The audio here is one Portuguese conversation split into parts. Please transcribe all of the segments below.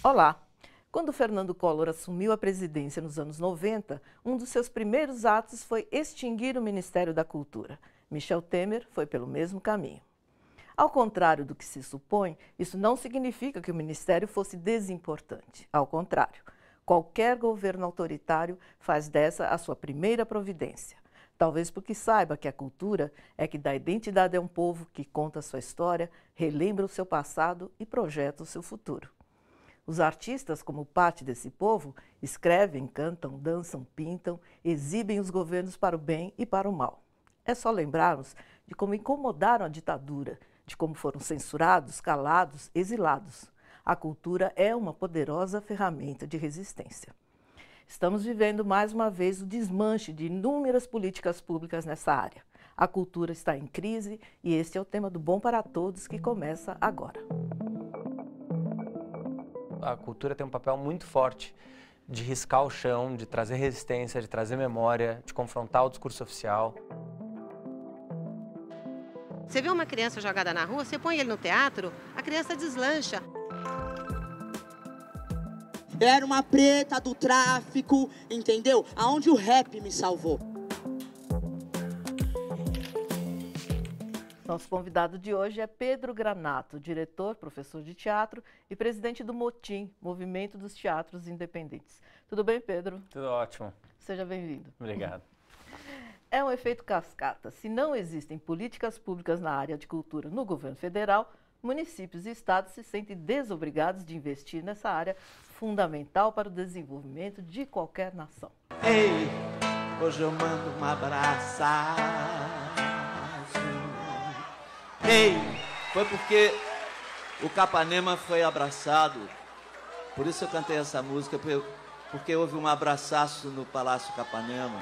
Olá! Quando Fernando Collor assumiu a presidência nos anos 90, um dos seus primeiros atos foi extinguir o Ministério da Cultura. Michel Temer foi pelo mesmo caminho. Ao contrário do que se supõe, isso não significa que o Ministério fosse desimportante. Ao contrário, qualquer governo autoritário faz dessa a sua primeira providência. Talvez porque saiba que a cultura é que dá identidade a um povo, que conta a sua história, relembra o seu passado e projeta o seu futuro. Os artistas, como parte desse povo, escrevem, cantam, dançam, pintam, exibem os governos para o bem e para o mal. É só lembrarmos de como incomodaram a ditadura, de como foram censurados, calados, exilados. A cultura é uma poderosa ferramenta de resistência. Estamos vivendo mais uma vez o desmanche de inúmeras políticas públicas nessa área. A cultura está em crise e este é o tema do Bom para Todos, que começa agora. A cultura tem um papel muito forte de riscar o chão, de trazer resistência, de trazer memória, de confrontar o discurso oficial. Você vê uma criança jogada na rua, você põe ele no teatro, a criança deslancha. Eu era uma preta do tráfico, entendeu? Aonde o rap me salvou. Nosso convidado de hoje é Pedro Granato, diretor, professor de teatro e presidente do MOTIM, Movimento dos Teatros Independentes. Tudo bem, Pedro? Tudo ótimo. Seja bem-vindo. Obrigado. É um efeito cascata. Se não existem políticas públicas na área de cultura no governo federal, municípios e estados se sentem desobrigados de investir nessa área fundamental para o desenvolvimento de qualquer nação. Ei, hoje eu mando um abraço. Ei, foi porque o Capanema foi abraçado. Por isso eu cantei essa música, porque houve um abraçaço no Palácio Capanema.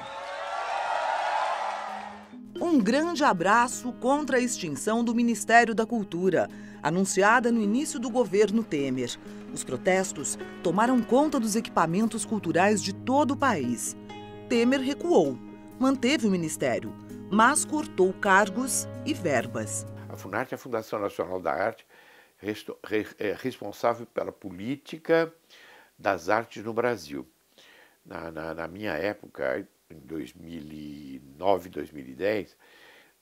Um grande abraço contra a extinção do Ministério da Cultura, anunciada no início do governo Temer. Os protestos tomaram conta dos equipamentos culturais de todo o país. Temer recuou, manteve o Ministério, mas cortou cargos e verbas. A Funarte é a Fundação Nacional da Arte, responsável pela política das artes no Brasil. Na minha época, em 2009, 2010,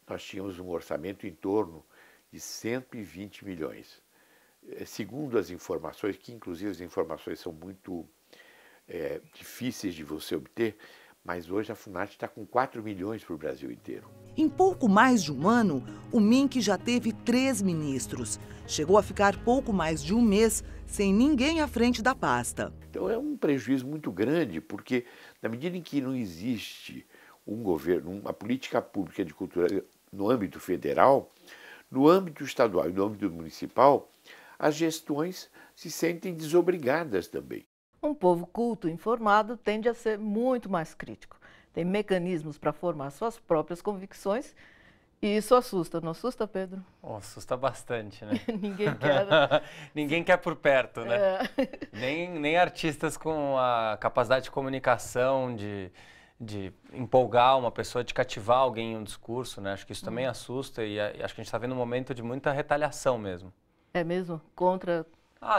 nós tínhamos um orçamento em torno de 120 milhões. Segundo as informações, que inclusive as informações são muito difíceis de você obter, mas hoje a Funarte está com 4 milhões para o Brasil inteiro. Em pouco mais de um ano, o MINC já teve 3 ministros. Chegou a ficar pouco mais de um mês sem ninguém à frente da pasta. Então é um prejuízo muito grande, porque na medida em que não existe um governo, uma política pública de cultura no âmbito federal, no âmbito estadual e no âmbito municipal, as gestões se sentem desobrigadas também. Um povo culto e informado tende a ser muito mais crítico. Tem mecanismos para formar suas próprias convicções e isso assusta. Não assusta, Pedro? Oh, assusta bastante, né? Ninguém quer. Ninguém quer por perto, né? É. Nem artistas com a capacidade de comunicação, de empolgar uma pessoa, de cativar alguém em um discurso, né? Acho que isso também assusta e acho que a gente está vendo um momento de muita retaliação mesmo. É mesmo? Contra...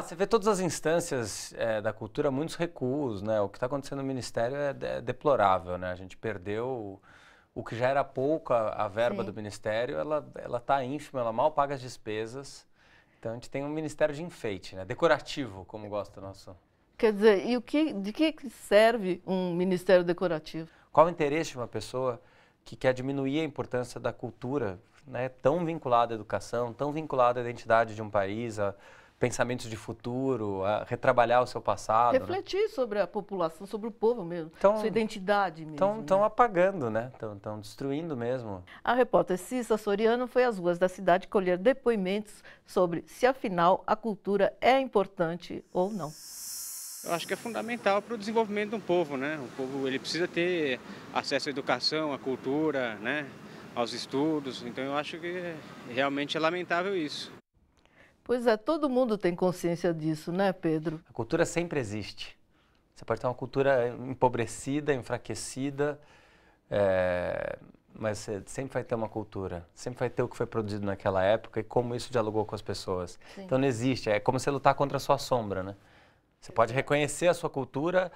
Você vê todas as instâncias da cultura, muitos recuos, né? O que está acontecendo no Ministério é deplorável, né? A gente perdeu o que já era pouco, a verba do Ministério, ela está ínfima, ela mal paga as despesas. Então a gente tem um Ministério de enfeite, né? Decorativo, como gosta o nosso. Quer dizer, e de que serve um Ministério decorativo? Qual o interesse de uma pessoa que quer diminuir a importância da cultura, né? Tão vinculada à educação, tão vinculada à identidade de um país, a pensamentos de futuro, a retrabalhar o seu passado. Refletir, né? Sobre a população, sobre o povo mesmo, sua identidade mesmo. Estão apagando, né? Estão destruindo mesmo. A repórter Cissa Soriano foi às ruas da cidade colher depoimentos sobre se afinal a cultura é importante ou não. Eu acho que é fundamental para o desenvolvimento de um povo, né? O povo ele precisa ter acesso à educação, à cultura, né? Aos estudos. Então eu acho que realmente é lamentável isso. Pois é, todo mundo tem consciência disso, né, Pedro? A cultura sempre existe. Você pode ter uma cultura empobrecida, enfraquecida, mas você sempre vai ter uma cultura, sempre vai ter o que foi produzido naquela época e como isso dialogou com as pessoas. Sim. Então não existe, é como você lutar contra a sua sombra, né? Você pode reconhecer a sua cultura,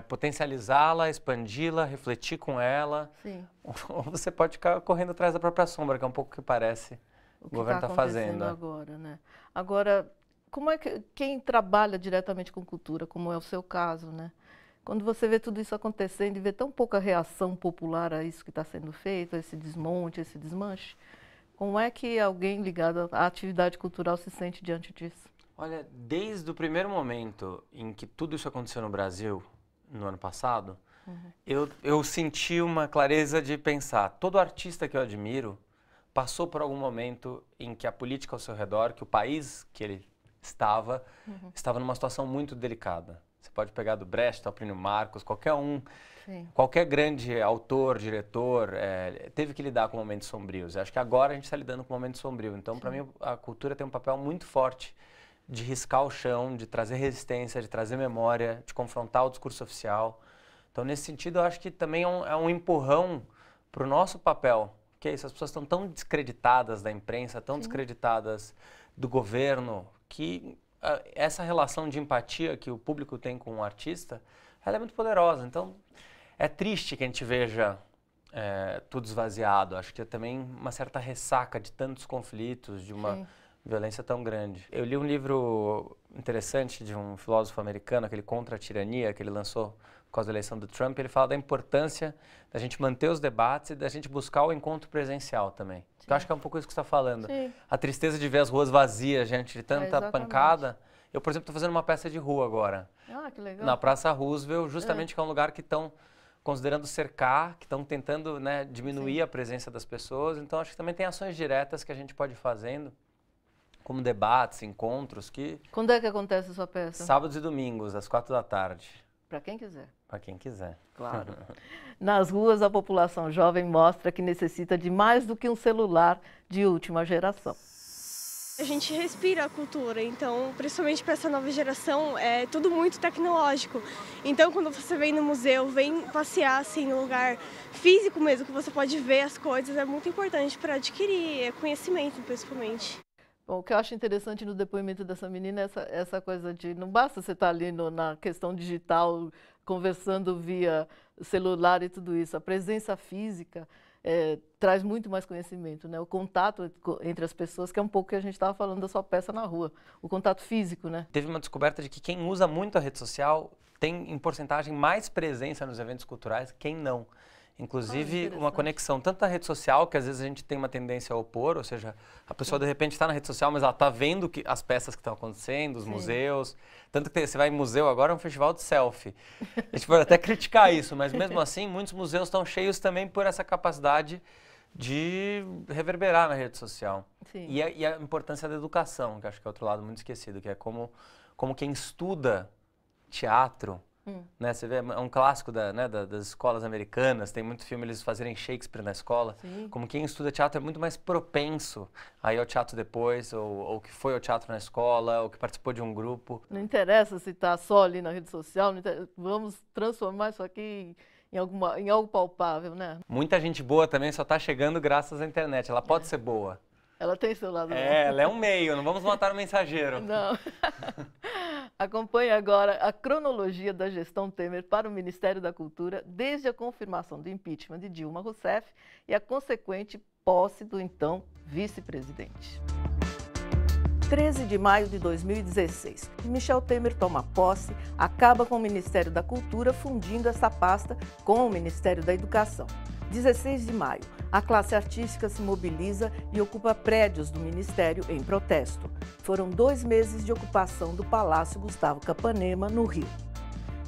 potencializá-la, expandi-la, refletir com ela. Sim. Ou você pode ficar correndo atrás da própria sombra, que é um pouco o que parece o governo está fazendo. Agora, né? Agora, como é que quem trabalha diretamente com cultura, como é o seu caso, né? Quando você vê tudo isso acontecendo e vê tão pouca reação popular a isso que está sendo feito, a esse desmonte, esse desmanche, como é que alguém ligado à atividade cultural se sente diante disso? Olha, desde o primeiro momento em que tudo isso aconteceu no Brasil, no ano passado, eu senti uma clareza de pensar, todo artista que eu admiro passou por algum momento em que a política ao seu redor, que o país que ele estava numa situação muito delicada. Você pode pegar do Brecht, ao Plínio Marcos, qualquer um, qualquer grande autor, diretor, teve que lidar com momentos sombrios. Eu acho que agora a gente está lidando com um momento sombrio. Então, para mim, a cultura tem um papel muito forte de riscar o chão, de trazer resistência, de trazer memória, de confrontar o discurso oficial. Então, nesse sentido, eu acho que também é um empurrão para o nosso papel. Que é isso, as pessoas estão tão descreditadas da imprensa, tão descreditadas do governo, que essa relação de empatia que o público tem com o artista, ela é muito poderosa. Então, é triste que a gente veja tudo esvaziado. Acho que é também uma certa ressaca de tantos conflitos, de uma violência tão grande. Eu li um livro interessante de um filósofo americano, aquele Contra a Tirania, que ele lançou por causa da eleição do Trump. Ele fala da importância da gente manter os debates e da gente buscar o encontro presencial também. Eu acho que é um pouco isso que você está falando. A tristeza de ver as ruas vazias, gente, de tanta pancada. Eu, por exemplo, estou fazendo uma peça de rua agora. Ah, que legal. Na Praça Roosevelt, justamente que é um lugar que estão considerando cercar, que estão tentando, né, diminuir a presença das pessoas. Então, acho que também tem ações diretas que a gente pode ir fazendo, como debates, encontros, que... Quando é que acontece a sua peça? Sábados e domingos, às 4h. Para quem quiser. Para quem quiser. Claro. Nas ruas, a população jovem mostra que necessita de mais do que um celular de última geração. A gente respira a cultura, então, principalmente para essa nova geração, é tudo muito tecnológico. Então, quando você vem no museu, vem passear assim, no lugar físico mesmo, que você pode ver as coisas, é muito importante para adquirir conhecimento, principalmente. Bom, o que eu acho interessante no depoimento dessa menina é essa coisa de não basta você estar ali na questão digital, conversando via celular e tudo isso. A presença física traz muito mais conhecimento, né? O contato entre as pessoas, que é um pouco que a gente estava falando da sua peça na rua. O contato físico, né? Teve uma descoberta de que quem usa muito a rede social tem, em porcentagem, mais presença nos eventos culturais que quem não. Inclusive, uma conexão tanto na rede social, que às vezes a gente tem uma tendência a opor, ou seja, a pessoa de repente está na rede social, mas ela está vendo as peças que estão acontecendo, os museus. Tanto que você vai em museu agora, é um festival de selfie. A gente pode até criticar isso, mas mesmo assim, muitos museus estão cheios também por essa capacidade de reverberar na rede social. E a importância da educação, que acho que é outro lado muito esquecido, que é como quem estuda teatro, né, você vê, é um clássico das escolas americanas, tem muito filme eles fazerem Shakespeare na escola. Como quem estuda teatro é muito mais propenso a ir ao teatro depois, ou que foi ao teatro na escola, ou que participou de um grupo. Não interessa se está só ali na rede social, vamos transformar isso aqui em algo palpável, né? Muita gente boa também só está chegando graças à internet, ela pode ser boa. Ela tem seu lado bom. Ela é um meio, não vamos matar o mensageiro. Não. Acompanhe agora a cronologia da gestão Temer para o Ministério da Cultura, desde a confirmação do impeachment de Dilma Rousseff e a consequente posse do então vice-presidente. 13 de maio de 2016, Michel Temer toma posse, acaba com o Ministério da Cultura, fundindo essa pasta com o Ministério da Educação. 16 de maio, a classe artística se mobiliza e ocupa prédios do Ministério em protesto. Foram 2 meses de ocupação do Palácio Gustavo Capanema, no Rio.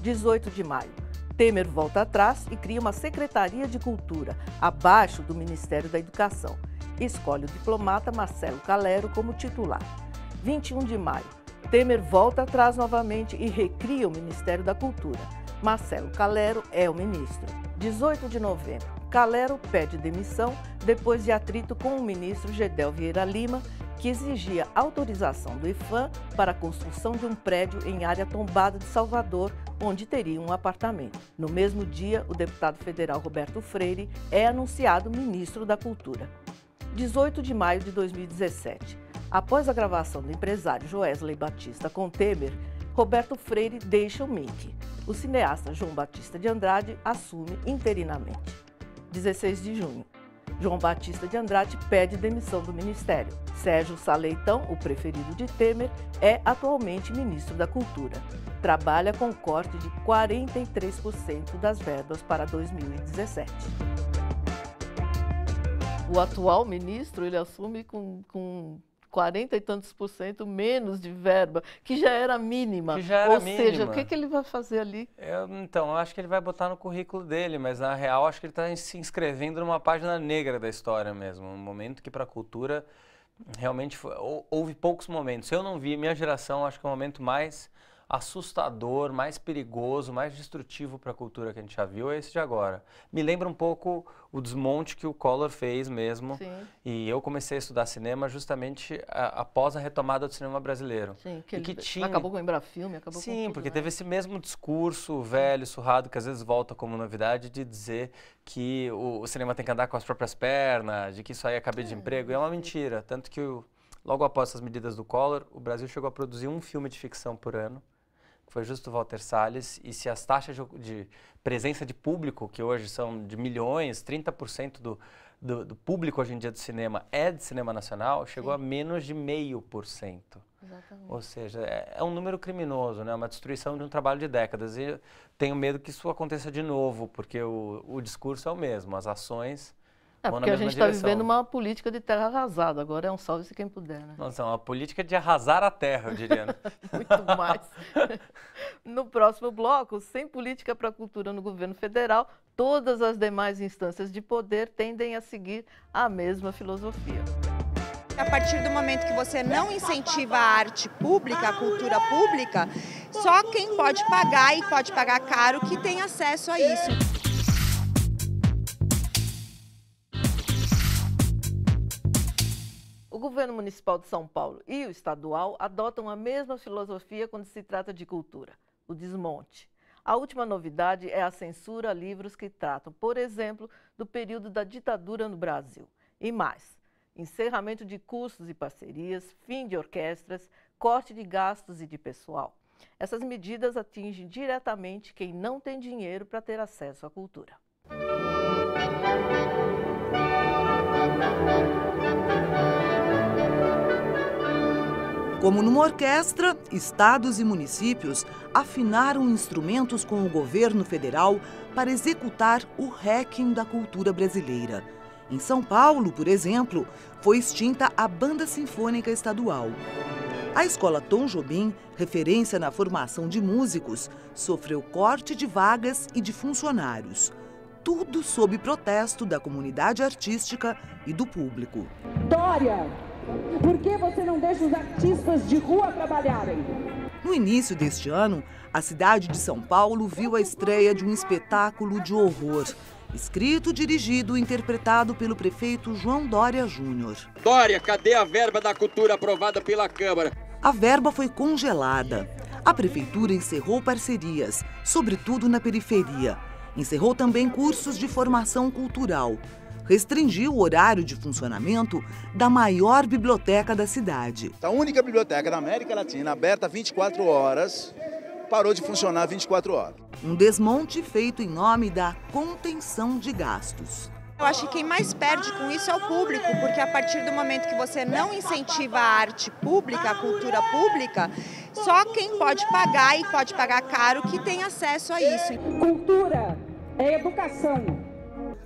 18 de maio, Temer volta atrás e cria uma Secretaria de Cultura, abaixo do Ministério da Educação. Escolhe o diplomata Marcelo Calero como titular. 21 de maio, Temer volta atrás novamente e recria o Ministério da Cultura. Marcelo Calero é o ministro. 18 de novembro, Calero pede demissão depois de atrito com o ministro Gedel Vieira Lima, que exigia autorização do IPHAN para a construção de um prédio em área tombada de Salvador, onde teria um apartamento. No mesmo dia, o deputado federal Roberto Freire é anunciado ministro da Cultura. 18 de maio de 2017. Após a gravação do empresário Joesley Batista com Temer, Roberto Freire deixa o MIC. O cineasta João Batista de Andrade assume interinamente. 16 de junho. João Batista de Andrade pede demissão do ministério. Sérgio Sá Leitão, o preferido de Temer, é atualmente ministro da Cultura. Trabalha com corte de 43% das verbas para 2017. O atual ministro, ele assume com 40 e tantos % menos de verba, que já era mínima. Ou seja, o que ele vai fazer ali? Então, eu acho que ele vai botar no currículo dele, mas na real acho que ele está se inscrevendo numa página negra da história mesmo. Um momento que para a cultura realmente houve poucos momentos. Eu não vi, minha geração, acho que é o momento mais assustador, mais perigoso, mais destrutivo para a cultura que a gente já viu é esse de agora. Me lembra um pouco o desmonte que o Collor fez mesmo. Sim. E eu comecei a estudar cinema justamente após a retomada do cinema brasileiro. Sim, acabou com o Embrafilme, acabou com tudo, porque né? teve esse mesmo discurso velho, surrado, que às vezes volta como novidade, de dizer que o cinema tem que andar com as próprias pernas, de que isso aí é cabide de emprego, e é uma mentira. Tanto que logo após essas medidas do Collor, o Brasil chegou a produzir um filme de ficção por ano, foi justo o Walter Salles, e se as taxas de presença de público, que hoje são de milhões, 30% do público hoje em dia do cinema é de cinema nacional, chegou a menos de 0,5%. Exatamente. Ou seja, é um número criminoso, né? Uma destruição de um trabalho de décadas. E eu tenho medo que isso aconteça de novo, porque o discurso é o mesmo, as ações... Porque a gente está vivendo uma política de terra arrasada, agora é um salve-se quem puder, né? Nossa, é uma política de arrasar a terra, eu diria. Né? Muito mais. No próximo bloco, sem política para a cultura no governo federal, todas as demais instâncias de poder tendem a seguir a mesma filosofia. A partir do momento que você não incentiva a arte pública, a cultura pública, só quem pode pagar, e pode pagar caro, que tem acesso a isso. O governo municipal de São Paulo e o estadual adotam a mesma filosofia quando se trata de cultura, o desmonte. A última novidade é a censura a livros que tratam, por exemplo, do período da ditadura no Brasil. E mais, encerramento de cursos e parcerias, fim de orquestras, corte de gastos e de pessoal. Essas medidas atingem diretamente quem não tem dinheiro para ter acesso à cultura. Como numa orquestra, estados e municípios afinaram instrumentos com o governo federal para executar o Requiem da cultura brasileira. Em São Paulo, por exemplo, foi extinta a Banda Sinfônica Estadual. A Escola Tom Jobim, referência na formação de músicos, sofreu corte de vagas e de funcionários. Tudo sob protesto da comunidade artística e do público. Dória! Por que você não deixa os artistas de rua trabalharem? No início deste ano, a cidade de São Paulo viu a estreia de um espetáculo de horror. Escrito, dirigido e interpretado pelo prefeito João Dória Júnior. Dória, cadê a verba da cultura aprovada pela Câmara? A verba foi congelada. A prefeitura encerrou parcerias, sobretudo na periferia. Encerrou também cursos de formação cultural. Restringiu o horário de funcionamento da maior biblioteca da cidade. A única biblioteca da América Latina aberta 24 horas, parou de funcionar 24 horas. Um desmonte feito em nome da contenção de gastos. Eu acho que quem mais perde com isso é o público, porque a partir do momento que você não incentiva a arte pública, a cultura pública, só quem pode pagar, e pode pagar caro, que tem acesso a isso. Cultura é educação.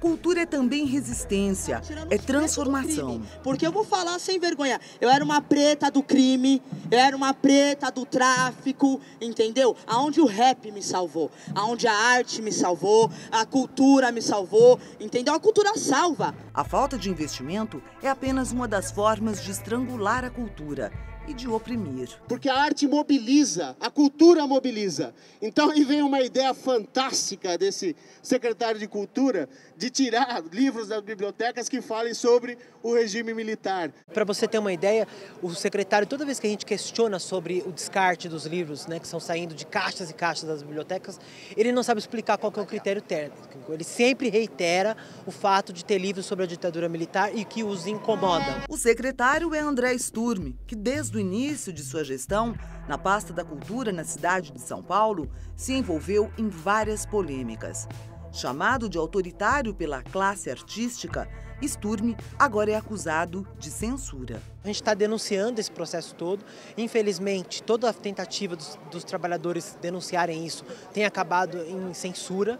Cultura é também resistência, é transformação. Porque eu vou falar sem vergonha, eu era uma preta do crime, eu era uma preta do tráfico, entendeu? Aonde o rap me salvou, aonde a arte me salvou, a cultura me salvou, entendeu? A cultura salva. A falta de investimento é apenas uma das formas de estrangular a cultura e de oprimir. Porque a arte mobiliza, a cultura mobiliza. Então aí vem uma ideia fantástica desse secretário de Cultura de tirar livros das bibliotecas que falem sobre o regime militar. Para você ter uma ideia, o secretário, toda vez que a gente questiona sobre o descarte dos livros, né, que estão saindo de caixas e caixas das bibliotecas, ele não sabe explicar qual que é o critério técnico. Ele sempre reitera o fato de ter livros sobre a ditadura militar e que os incomoda. O secretário é André Sturme, que desde o o início de sua gestão na pasta da cultura na cidade de São Paulo, se envolveu em várias polêmicas. Chamado de autoritário pela classe artística, Sturme agora é acusado de censura. A gente está denunciando esse processo todo. Infelizmente, toda a tentativa dos trabalhadores denunciarem isso tem acabado em censura.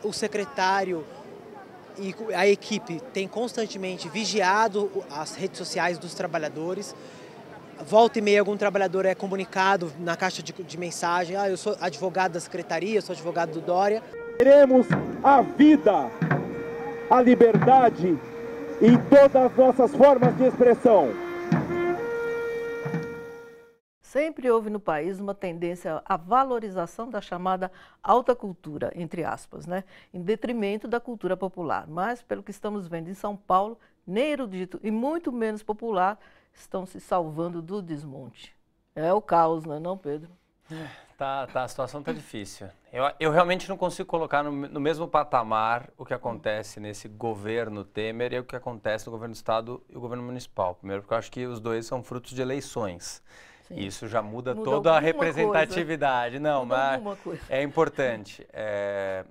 O secretário e a equipe tem constantemente vigiado as redes sociais dos trabalhadores. Volta e meia, algum trabalhador é comunicado na caixa de mensagem: eu sou advogado da secretaria, eu sou advogado do Dória. Queremos a vida, a liberdade em todas as nossas formas de expressão. Sempre houve no país uma tendência à valorização da chamada alta cultura, entre aspas, né? Em detrimento da cultura popular. Mas, pelo que estamos vendo em São Paulo, nem erudito e muito menos popular estão se salvando do desmonte. É o caos, não é não, Pedro? A situação está difícil. Eu realmente não consigo colocar no mesmo patamar o que acontece nesse governo Temer e o que acontece no governo do Estado e o governo municipal. Primeiro porque eu acho que os dois são frutos de eleições. Sim. E isso já muda toda a representatividade. Coisa. Não, mas é importante.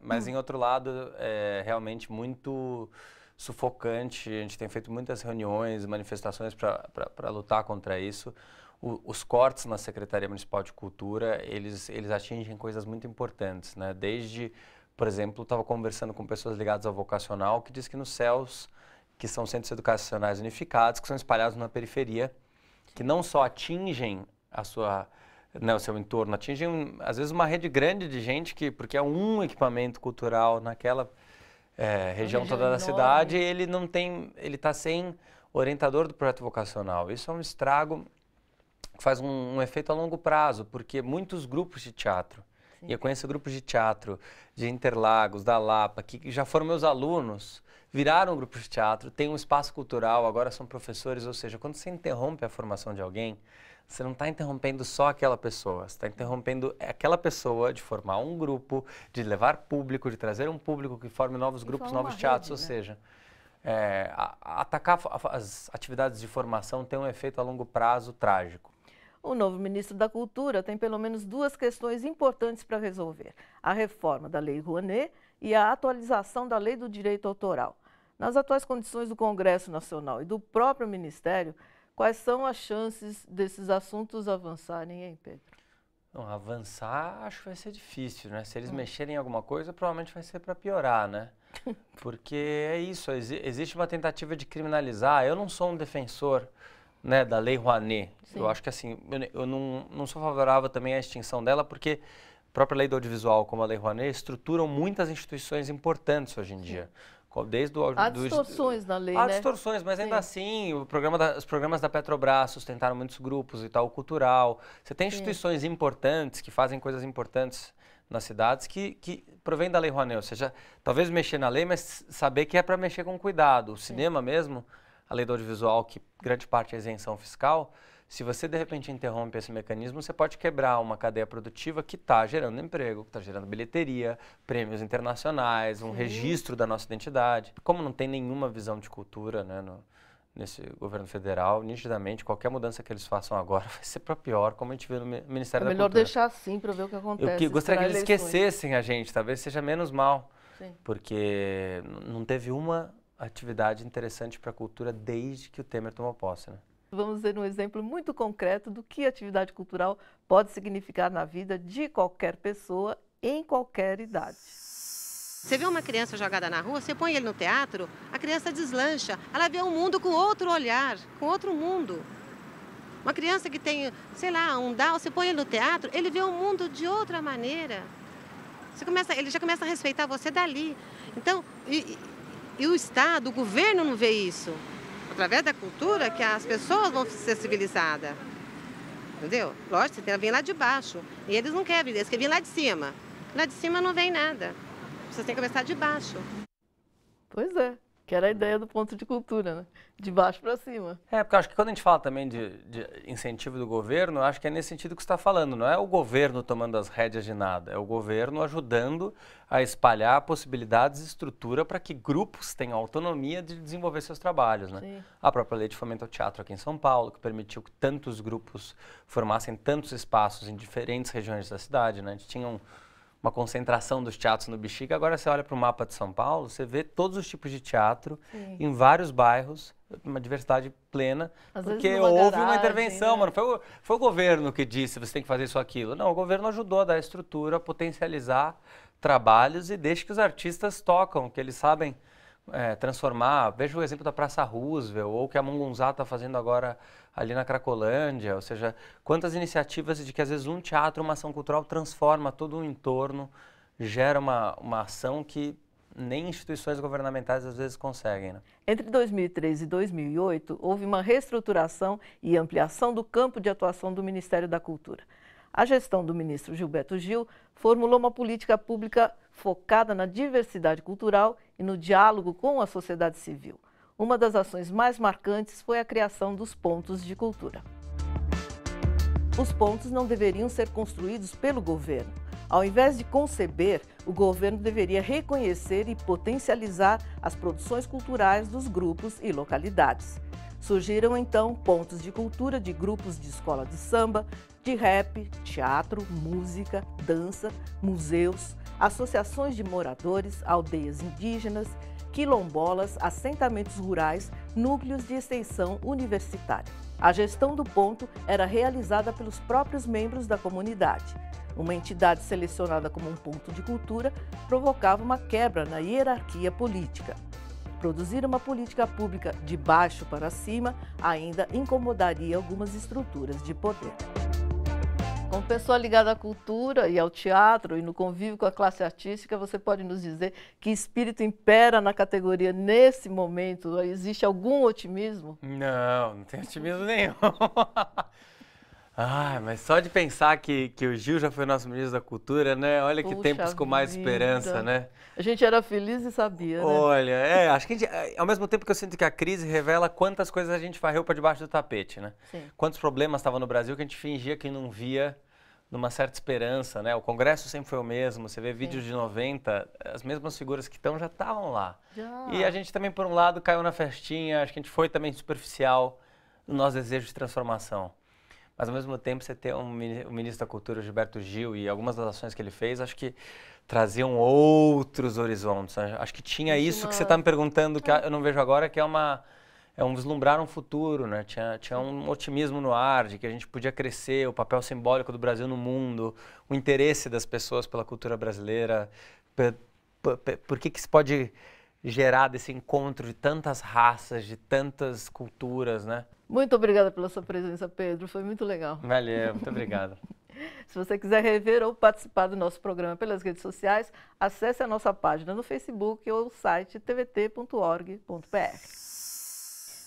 Mas, em outro lado, é realmente muito sufocante. A gente tem feito muitas reuniões, manifestações para lutar contra isso. Os cortes na Secretaria Municipal de Cultura, eles atingem coisas muito importantes, né? Desde, por exemplo, estava conversando com pessoas ligadas ao vocacional, que diz que nos CELs, que são centros educacionais unificados, que são espalhados na periferia, que não só atingem o seu entorno, atingem, às vezes, uma rede grande de gente, porque é um equipamento cultural naquela região toda da cidade, ele está sem orientador do projeto vocacional. Isso é um estrago que faz um efeito a longo prazo, porque muitos grupos de teatro, e eu conheço grupos de teatro de Interlagos, da Lapa, que já foram meus alunos, viraram um grupo de teatro, têm um espaço cultural, agora são professores, ou seja, quando você interrompe a formação de alguém, você não está interrompendo só aquela pessoa, você está interrompendo aquela pessoa de formar um grupo, de levar público, de trazer um público que forme novos grupos, novos teatros, ou seja, atacar as atividades de formação tem um efeito a longo prazo trágico. O novo ministro da Cultura tem pelo menos duas questões importantes para resolver: a reforma da Lei Rouanet e a atualização da Lei do Direito Autoral. Nas atuais condições do Congresso Nacional e do próprio Ministério, quais são as chances desses assuntos avançarem, hein, Pedro? Não, avançar acho que vai ser difícil, né? Se eles mexerem em alguma coisa, provavelmente vai ser para piorar, né? Porque é isso, existe uma tentativa de criminalizar. Eu não sou um defensor, né, da Lei Rouanet. Sim. Eu acho que assim, eu não sou favorável também à extinção dela, porque a própria Lei do Audiovisual, como a Lei Rouanet, estruturam muitas instituições importantes hoje em dia. Desde há distorções na lei, Há distorções, mas ainda assim, os programas da Petrobras sustentaram muitos grupos, Itaú Cultural. Você tem instituições importantes que fazem coisas importantes nas cidades que provém da Lei Rouanet. Ou seja, talvez mexer na lei, mas saber que é para mexer com cuidado. O cinema mesmo, a Lei do Audiovisual, que grande parte é isenção fiscal, se você de repente interrompe esse mecanismo, você pode quebrar uma cadeia produtiva que está gerando emprego, que está gerando bilheteria, prêmios internacionais, um registro da nossa identidade. Como não tem nenhuma visão de cultura, né, nesse governo federal, nitidamente, qualquer mudança que eles façam agora vai ser para pior, como a gente vê no Ministério da Cultura. É melhor deixar assim para ver o que acontece. Eu gostaria que eles esquecessem a gente, talvez seja menos mal, Sim. Porque não teve uma atividade interessante para a cultura desde que o Temer tomou posse, né? Vamos ver um exemplo muito concreto do que atividade cultural pode significar na vida de qualquer pessoa, em qualquer idade. Você vê uma criança jogada na rua, você põe ele no teatro, a criança deslancha, ela vê o mundo com outro olhar, com outro mundo. Uma criança que tem, sei lá, um Down, você põe ele no teatro, ele vê o mundo de outra maneira. Ele já começa a respeitar você dali. Então, e o Estado, o governo não vê isso. Através da cultura que as pessoas vão ser civilizadas. Entendeu? Lógico, você tem que vir lá de baixo. E eles não querem vir, eles querem vir lá de cima. Lá de cima não vem nada. Você tem que começar de baixo. Pois é. Que era a ideia do ponto de cultura, né? De baixo para cima. Porque eu acho que quando a gente fala também de incentivo do governo, eu acho que é nesse sentido que você está falando. Não é o governo tomando as rédeas de nada, é o governo ajudando a espalhar possibilidades e estrutura para que grupos tenham autonomia de desenvolver seus trabalhos, né? Sim. A própria lei de fomento ao teatro aqui em São Paulo, que permitiu que tantos grupos formassem tantos espaços em diferentes regiões da cidade, né? A gente tinha uma concentração dos teatros no Bexiga. Agora você olha para o mapa de São Paulo, você vê todos os tipos de teatro em vários bairros, uma diversidade plena, porque houve uma intervenção, mano. Foi o governo que disse, você tem que fazer isso ou aquilo. Não, o governo ajudou a dar estrutura, a potencializar trabalhos e deixa que os artistas tocam, que eles sabem transformar. Veja o exemplo da Praça Roosevelt, ou o que a Mungunzá está fazendo agora ali na Cracolândia, ou seja, quantas iniciativas de que às vezes um teatro, uma ação cultural transforma todo um entorno, gera uma ação que nem instituições governamentais às vezes conseguem, né? Entre 2003 e 2008, houve uma reestruturação e ampliação do campo de atuação do Ministério da Cultura. A gestão do ministro Gilberto Gil formulou uma política pública focada na diversidade cultural e no diálogo com a sociedade civil. Uma das ações mais marcantes foi a criação dos pontos de cultura. Os pontos não deveriam ser construídos pelo governo. Ao invés de conceber, o governo deveria reconhecer e potencializar as produções culturais dos grupos e localidades. Surgiram então pontos de cultura de grupos de escola de samba, de rap, teatro, música, dança, museus, associações de moradores, aldeias indígenas, quilombolas, assentamentos rurais, núcleos de extensão universitária. A gestão do ponto era realizada pelos próprios membros da comunidade. Uma entidade selecionada como um ponto de cultura provocava uma quebra na hierarquia política. Produzir uma política pública de baixo para cima ainda incomodaria algumas estruturas de poder. Como pessoa ligada à cultura e ao teatro e no convívio com a classe artística, você pode nos dizer que espírito impera na categoria nesse momento? Existe algum otimismo? Não tem otimismo nenhum. Mas só de pensar que o Gil já foi nosso ministro da Cultura, né? Olha que tempos com mais esperança, né? A gente era feliz e sabia, né? Olha, acho que a gente, ao mesmo tempo que eu sinto que a crise revela quantas coisas a gente varreu para debaixo do tapete, né? Sim. Quantos problemas estavam no Brasil que a gente fingia que não via, numa certa esperança, né? O Congresso sempre foi o mesmo, você vê vídeos de 90, as mesmas figuras que estão já estavam lá. E a gente também, por um lado, caiu na festinha, acho que a gente foi também superficial no nosso desejo de transformação. Mas, ao mesmo tempo, você ter o ministro da Cultura, Gilberto Gil, e algumas das ações que ele fez, acho que traziam outros horizontes. Acho que tinha isso que você está me perguntando, que eu não vejo agora, que é um vislumbrar um futuro, né? Tinha um otimismo no ar, de que a gente podia crescer, o papel simbólico do Brasil no mundo, o interesse das pessoas pela cultura brasileira, por que isso pode gerar desse encontro de tantas raças, de tantas culturas, né? Muito obrigada pela sua presença, Pedro, foi muito legal. Valeu, muito obrigado. Se você quiser rever ou participar do nosso programa pelas redes sociais, acesse a nossa página no Facebook ou o site tvt.org.br.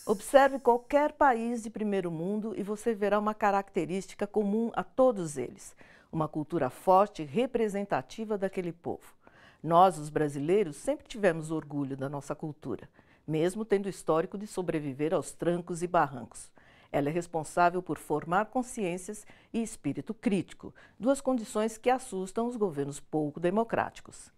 Observe qualquer país de primeiro mundo e você verá uma característica comum a todos eles, uma cultura forte e representativa daquele povo. Nós, os brasileiros, sempre tivemos orgulho da nossa cultura, mesmo tendo o histórico de sobreviver aos trancos e barrancos. Ela é responsável por formar consciências e espírito crítico, duas condições que assustam os governos pouco democráticos.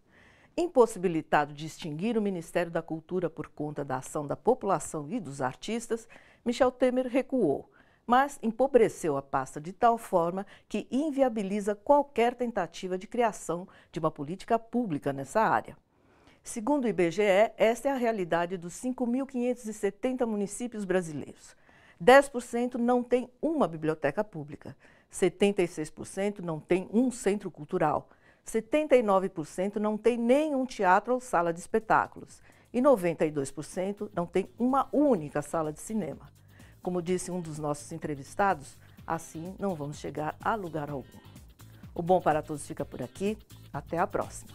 Impossibilitado de extinguir o Ministério da Cultura por conta da ação da população e dos artistas, Michel Temer recuou, mas empobreceu a pasta de tal forma que inviabiliza qualquer tentativa de criação de uma política pública nessa área. Segundo o IBGE, esta é a realidade dos 5.570 municípios brasileiros. 10% não tem uma biblioteca pública, 76% não tem um centro cultural, 79% não tem nenhum teatro ou sala de espetáculos e 92% não tem uma única sala de cinema. Como disse um dos nossos entrevistados, assim não vamos chegar a lugar algum. O Bom para Todos fica por aqui. Até a próxima.